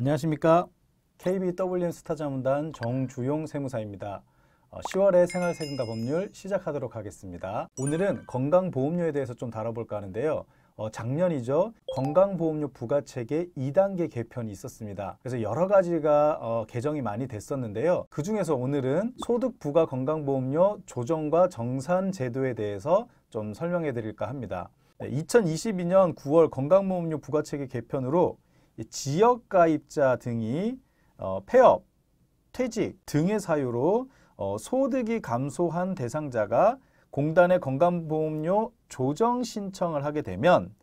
안녕하십니까. KBWM 스타자문단 정주용 세무사입니다. 10월의 생활세금과 법률 시작하도록 하겠습니다. 오늘은 건강보험료에 대해서 좀 다뤄볼까 하는데요. 작년이죠. 건강보험료 부과체계 2단계 개편이 있었습니다. 그래서 여러 가지가 개정이 많이 됐었는데요. 그 중에서 오늘은 소득부과 건강보험료 조정과 정산 제도에 대해서 좀 설명해 드릴까 합니다. 2022년 9월 건강보험료 부과체계 개편으로 지역가입자 등이 폐업, 퇴직 등의 사유로 소득이 감소한 대상자가 공단의 건강보험료 조정 신청을 하게 되면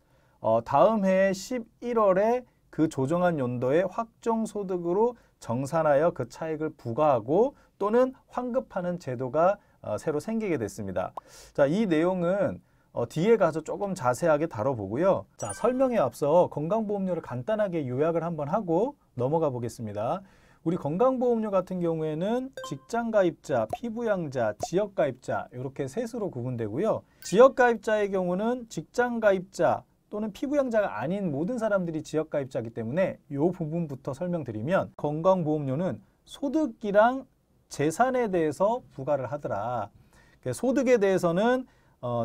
다음 해 11월에 그 조정한 연도의 확정소득으로 정산하여 그 차익을 부과하고 또는 환급하는 제도가 새로 생기게 됐습니다. 자, 이 내용은 뒤에 가서 조금 자세하게 다뤄보고요. 자, 설명에 앞서 건강보험료를 간단하게 요약을 한번 하고 넘어가 보겠습니다. 우리 건강보험료 같은 경우에는 직장가입자, 피부양자, 지역가입자 이렇게 셋으로 구분되고요. 지역가입자의 경우는 직장가입자 또는 피부양자가 아닌 모든 사람들이 지역가입자이기 때문에 이 부분부터 설명드리면 건강보험료는 소득이랑 재산에 대해서 부과를 하더라. 소득에 대해서는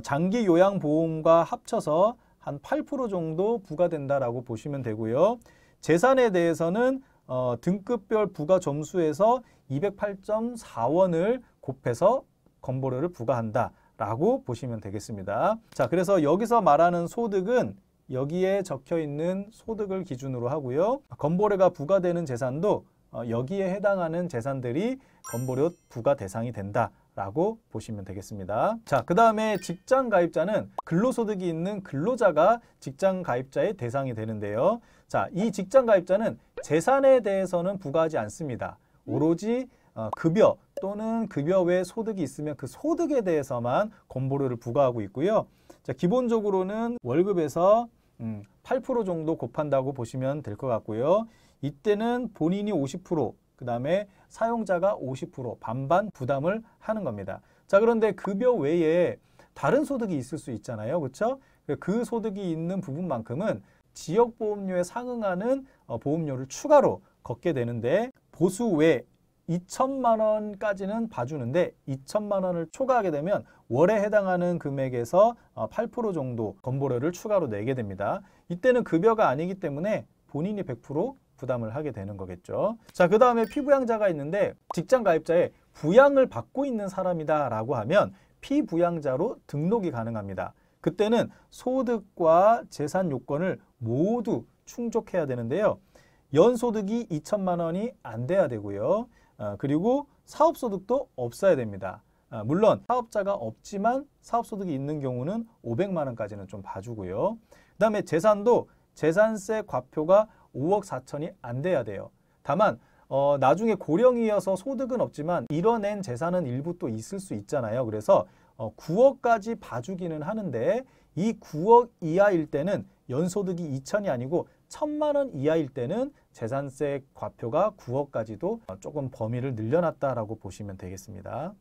장기요양보험과 합쳐서 한 8% 정도 부과된다라고 보시면 되고요. 재산에 대해서는 등급별 부과 점수에서 208.4원을 곱해서 건보료를 부과한다라고 보시면 되겠습니다. 자, 그래서 여기서 말하는 소득은 여기에 적혀 있는 소득을 기준으로 하고요. 건보료가 부과되는 재산도 여기에 해당하는 재산들이 건보료 부과 대상이 된다라고 보시면 되겠습니다. 자, 그 다음에 직장가입자는 근로소득이 있는 근로자가 직장가입자의 대상이 되는데요. 자, 이 직장가입자는 재산에 대해서는 부과하지 않습니다. 오로지 급여 또는 급여 외 소득이 있으면 그 소득에 대해서만 건보료를 부과하고 있고요. 자, 기본적으로는 월급에서 8% 정도 곱한다고 보시면 될 것 같고요. 이때는 본인이 50%, 그 다음에 사용자가 50% 반반 부담을 하는 겁니다. 자, 그런데 급여 외에 다른 소득이 있을 수 있잖아요. 그렇죠? 그 소득이 있는 부분만큼은 지역보험료에 상응하는 보험료를 추가로 걷게 되는데 보수 외 2천만 원까지는 봐주는데 2천만 원을 초과하게 되면 월에 해당하는 금액에서 8% 정도 건보료를 추가로 내게 됩니다. 이때는 급여가 아니기 때문에 본인이 100% 부담을 하게 되는 거겠죠. 자, 그 다음에 피부양자가 있는데 직장가입자에 부양을 받고 있는 사람이다 라고 하면 피부양자로 등록이 가능합니다. 그때는 소득과 재산 요건을 모두 충족해야 되는데요. 연소득이 2천만 원이 안 돼야 되고요. 그리고 사업소득도 없어야 됩니다. 물론 사업자가 없지만 사업소득이 있는 경우는 500만 원까지는 좀 봐주고요. 그 다음에 재산도 재산세 과표가 5억 4천이 안 돼야 돼요. 다만 나중에 고령이어서 소득은 없지만 이뤄낸 재산은 일부 또 있을 수 있잖아요. 그래서 9억까지 봐주기는 하는데 이 9억 이하일 때는 연소득이 2천이 아니고 1,000만 원 이하일 때는 재산세 과표가 9억까지도 조금 범위를 늘려놨다라고 보시면 되겠습니다.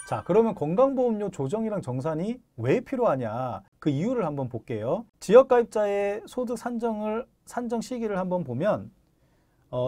자, 그러면 건강보험료 조정이랑 정산이 왜 필요하냐? 그 이유를 한번 볼게요. 지역가입자의 소득 산정 시기를 한번 보면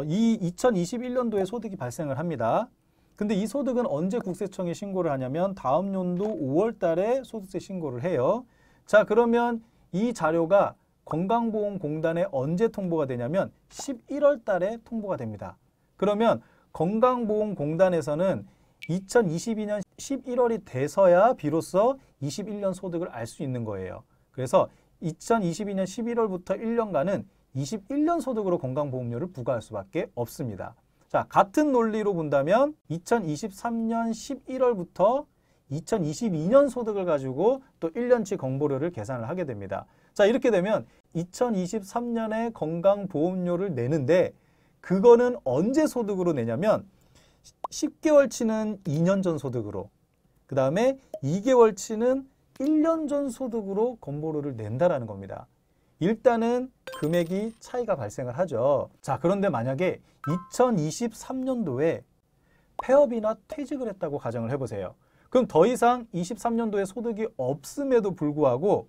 이 2021년도에 소득이 발생을 합니다. 근데 이 소득은 언제 국세청에 신고를 하냐면 다음 연도 5월 달에 소득세 신고를 해요. 자, 그러면 이 자료가 건강보험공단에 언제 통보가 되냐면 11월 달에 통보가 됩니다. 그러면 건강보험공단에서는 2022년 11월이 돼서야 비로소 21년 소득을 알 수 있는 거예요. 그래서 2022년 11월부터 1년간은 21년 소득으로 건강보험료를 부과할 수밖에 없습니다. 자, 같은 논리로 본다면 2023년 11월부터 2022년 소득을 가지고 또 1년치 건보료를 계산을 하게 됩니다. 자, 이렇게 되면 2023년에 건강보험료를 내는데 그거는 언제 소득으로 내냐면 10개월치는 2년 전 소득으로, 그 다음에 2개월치는 1년 전 소득으로 건보료를 낸다라는 겁니다. 일단은 금액이 차이가 발생을 하죠. 자, 그런데 만약에 2023년도에 폐업이나 퇴직을 했다고 가정을 해보세요. 그럼 더 이상 23년도에 소득이 없음에도 불구하고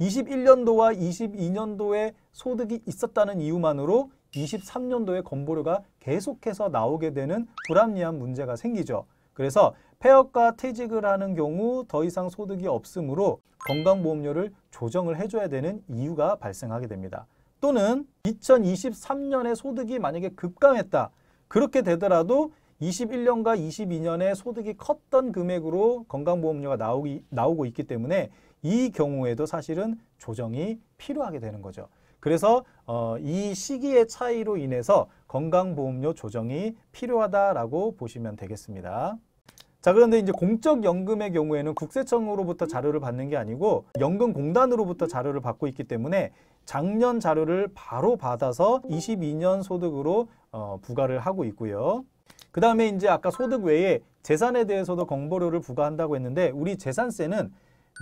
21년도와 22년도에 소득이 있었다는 이유만으로 23년도에 건보료가 계속해서 나오게 되는 불합리한 문제가 생기죠. 그래서 폐업과 퇴직을 하는 경우 더 이상 소득이 없으므로 건강보험료를 조정을 해줘야 되는 이유가 발생하게 됩니다. 또는 2023년에 소득이 만약에 급감했다. 그렇게 되더라도 21년과 22년에 소득이 컸던 금액으로 건강보험료가 나오고 있기 때문에 이 경우에도 사실은 조정이 필요하게 되는 거죠. 그래서 이 시기의 차이로 인해서 건강보험료 조정이 필요하다라고 보시면 되겠습니다. 자, 그런데 이제 공적연금의 경우에는 국세청으로부터 자료를 받는 게 아니고 연금공단으로부터 자료를 받고 있기 때문에 작년 자료를 바로 받아서 22년 소득으로 부과를 하고 있고요. 그 다음에 이제 아까 소득 외에 재산에 대해서도 건보료를 부과한다고 했는데 우리 재산세는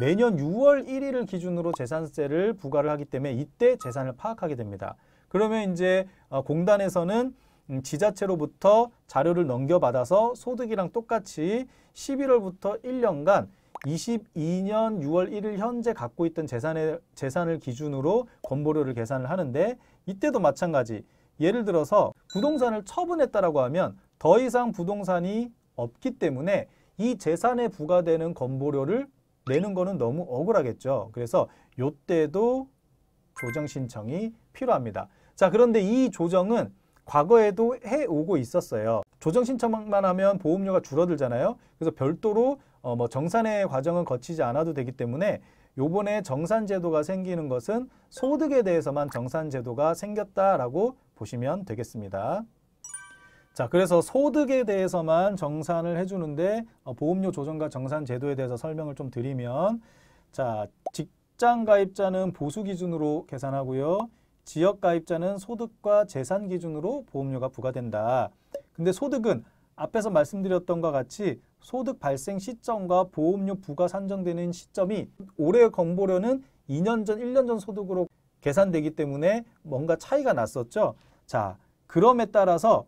매년 6월 1일을 기준으로 재산세를 부과를 하기 때문에 이때 재산을 파악하게 됩니다. 그러면 이제 공단에서는 지자체로부터 자료를 넘겨받아서 소득이랑 똑같이 11월부터 1년간 22년 6월 1일 현재 갖고 있던 재산을 기준으로 건보료를 계산을 하는데 이때도 마찬가지. 예를 들어서 부동산을 처분했다라고 하면 더 이상 부동산이 없기 때문에 이 재산에 부과되는 건보료를 내는 거는 너무 억울하겠죠. 그래서 이때도 조정 신청이 필요합니다. 자, 그런데 이 조정은 과거에도 해오고 있었어요. 조정 신청만 하면 보험료가 줄어들잖아요. 그래서 별도로 정산의 과정은 거치지 않아도 되기 때문에 요번에 정산제도가 생기는 것은 소득에 대해서만 정산제도가 생겼다라고 보시면 되겠습니다. 자, 그래서 소득에 대해서만 정산을 해주는데 보험료 조정과 정산제도에 대해서 설명을 좀 드리면, 자, 직장가입자는 보수 기준으로 계산하고요. 지역가입자는 소득과 재산 기준으로 보험료가 부과된다. 근데 소득은 앞에서 말씀드렸던 것과 같이 소득 발생 시점과 보험료 부과 산정되는 시점이 올해 건보료는 2년 전, 1년 전 소득으로 계산되기 때문에 뭔가 차이가 났었죠. 자, 그럼에 따라서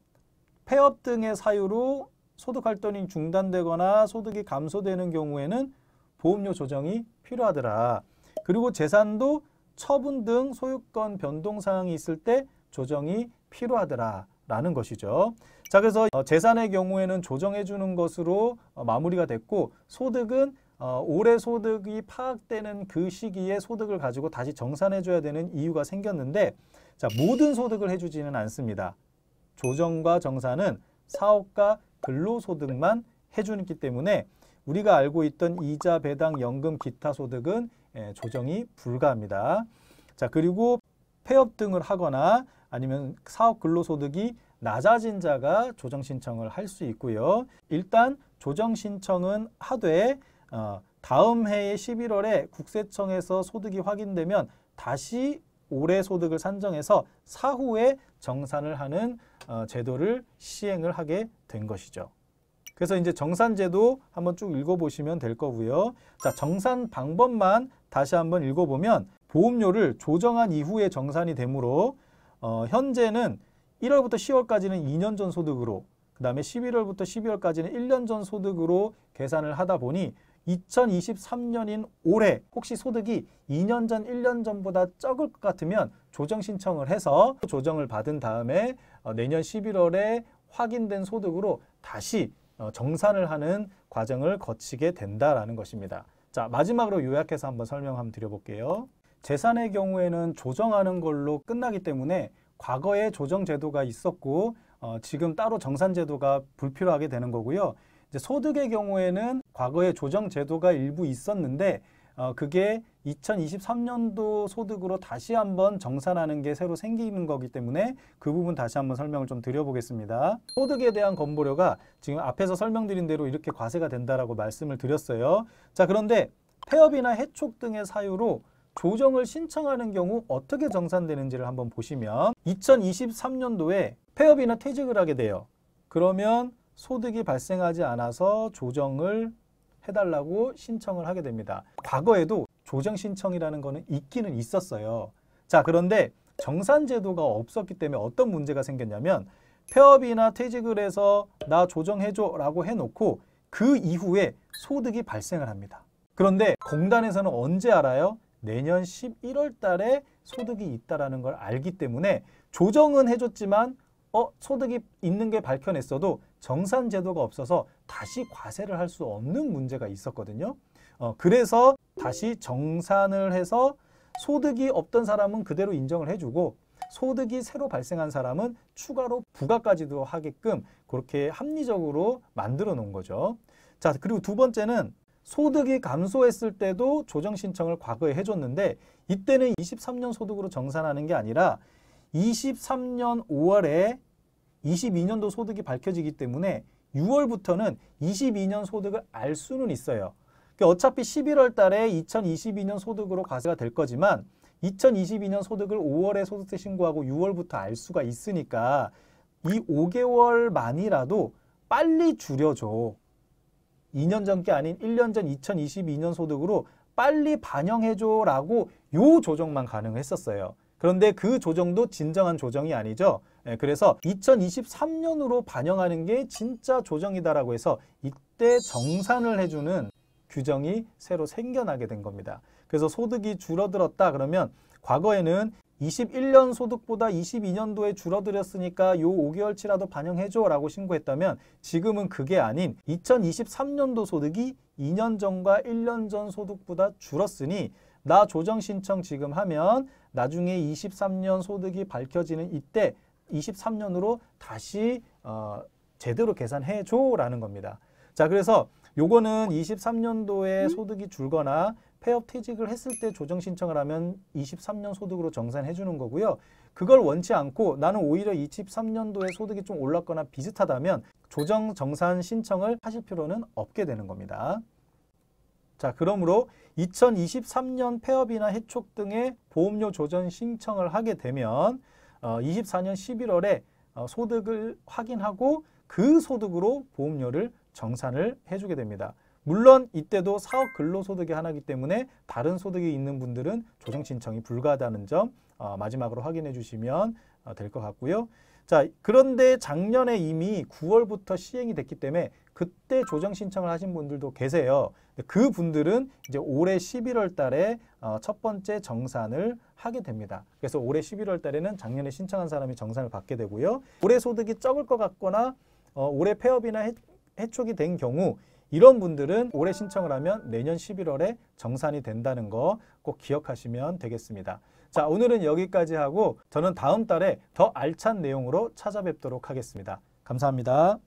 폐업 등의 사유로 소득활동이 중단되거나 소득이 감소되는 경우에는 보험료 조정이 필요하더라. 그리고 재산도 처분 등 소유권 변동 사항이 있을 때 조정이 필요하더라라는 것이죠. 자, 그래서 재산의 경우에는 조정해 주는 것으로 마무리가 됐고, 소득은 올해 소득이 파악되는 그 시기에 소득을 가지고 다시 정산해 줘야 되는 이유가 생겼는데, 자, 모든 소득을 해주지는 않습니다. 조정과 정산은 사업가 근로소득만 해주기 때문에 우리가 알고 있던 이자, 배당, 연금, 기타 소득은 조정이 불가합니다. 자, 그리고 폐업 등을 하거나 아니면 사업 근로소득이 낮아진 자가 조정 신청을 할 수 있고요. 일단 조정 신청은 하되 다음 해의 11월에 국세청에서 소득이 확인되면 다시 올해 소득을 산정해서 사후에 정산을 하는 제도를 시행을 하게 된 것이죠. 그래서 이제 정산제도 한번 쭉 읽어보시면 될 거고요. 자, 정산 방법만 다시 한번 읽어보면 보험료를 조정한 이후에 정산이 되므로 현재는 1월부터 10월까지는 2년 전 소득으로, 그 다음에 11월부터 12월까지는 1년 전 소득으로 계산을 하다 보니 2023년인 올해 혹시 소득이 2년 전, 1년 전보다 적을 것 같으면 조정 신청을 해서 조정을 받은 다음에 내년 11월에 확인된 소득으로 다시 정산을 하는 과정을 거치게 된다라는 것입니다. 자, 마지막으로 요약해서 한번 설명 한번 드려볼게요. 재산의 경우에는 조정하는 걸로 끝나기 때문에 과거에 조정 제도가 있었고 지금 따로 정산 제도가 불필요하게 되는 거고요. 이제 소득의 경우에는 과거에 조정 제도가 일부 있었는데 그게 2023년도 소득으로 다시 한번 정산하는 게 새로 생기는 거기 때문에 그 부분 다시 한번 설명을 좀 드려보겠습니다. 소득에 대한 건보료가 지금 앞에서 설명드린 대로 이렇게 과세가 된다라고 말씀을 드렸어요. 자, 그런데 폐업이나 해촉 등의 사유로 조정을 신청하는 경우 어떻게 정산되는지를 한번 보시면 2023년도에 폐업이나 퇴직을 하게 돼요. 그러면 소득이 발생하지 않아서 조정을 해달라고 신청을 하게 됩니다. 과거에도 조정 신청이라는 거는 있기는 있었어요. 자, 그런데 정산제도가 없었기 때문에 어떤 문제가 생겼냐면 폐업이나 퇴직을 해서 나 조정해줘 라고 해놓고 그 이후에 소득이 발생을 합니다. 그런데 공단에서는 언제 알아요? 내년 11월 달에 소득이 있다라는 걸 알기 때문에 조정은 해줬지만 소득이 있는 게 밝혀냈어도 정산 제도가 없어서 다시 과세를 할 수 없는 문제가 있었거든요. 그래서 다시 정산을 해서 소득이 없던 사람은 그대로 인정을 해주고 소득이 새로 발생한 사람은 추가로 부과까지도 하게끔 그렇게 합리적으로 만들어 놓은 거죠. 자, 그리고 두 번째는 소득이 감소했을 때도 조정 신청을 과거에 해줬는데 이때는 23년 소득으로 정산하는 게 아니라 23년 5월에 22년도 소득이 밝혀지기 때문에 6월부터는 22년 소득을 알 수는 있어요. 어차피 11월 달에 2022년 소득으로 과세가 될 거지만 2022년 소득을 5월에 소득세 신고하고 6월부터 알 수가 있으니까 이 5개월만이라도 빨리 줄여줘. 2년 전 게 아닌 1년 전 2022년 소득으로 빨리 반영해줘라고 요 조정만 가능했었어요. 그런데 그 조정도 진정한 조정이 아니죠. 그래서 2023년으로 반영하는 게 진짜 조정이다라고 해서 이때 정산을 해주는 규정이 새로 생겨나게 된 겁니다. 그래서 소득이 줄어들었다 그러면 과거에는 21년 소득보다 22년도에 줄어들었으니까 요 5개월치라도 반영해줘 라고 신고했다면 지금은 그게 아닌 2023년도 소득이 2년 전과 1년 전 소득보다 줄었으니 나 조정 신청 지금 하면 나중에 23년 소득이 밝혀지는 이때 23년으로 다시 제대로 계산해줘 라는 겁니다. 자, 그래서 요거는 23년도에 소득이 줄거나 폐업 퇴직을 했을 때 조정 신청을 하면 23년 소득으로 정산해 주는 거고요. 그걸 원치 않고 나는 오히려 23년도에 소득이 좀 올랐거나 비슷하다면 조정 정산 신청을 하실 필요는 없게 되는 겁니다. 자, 그러므로 2023년 폐업이나 해촉 등의 보험료 조정 신청을 하게 되면 24년 11월에 소득을 확인하고 그 소득으로 보험료를 정산을 해주게 됩니다. 물론 이때도 사업 근로소득이 하나이기 때문에 다른 소득이 있는 분들은 조정 신청이 불가하다는 점 마지막으로 확인해 주시면 될 것 같고요. 자, 그런데 작년에 이미 9월부터 시행이 됐기 때문에 그때 조정 신청을 하신 분들도 계세요. 그 분들은 이제 올해 11월 달에 첫 번째 정산을 하게 됩니다. 그래서 올해 11월 달에는 작년에 신청한 사람이 정산을 받게 되고요. 올해 소득이 적을 것 같거나 올해 폐업이나 해촉이 된 경우 이런 분들은 올해 신청을 하면 내년 11월에 정산이 된다는 거 꼭 기억하시면 되겠습니다. 자, 오늘은 여기까지 하고 저는 다음 달에 더 알찬 내용으로 찾아뵙도록 하겠습니다. 감사합니다.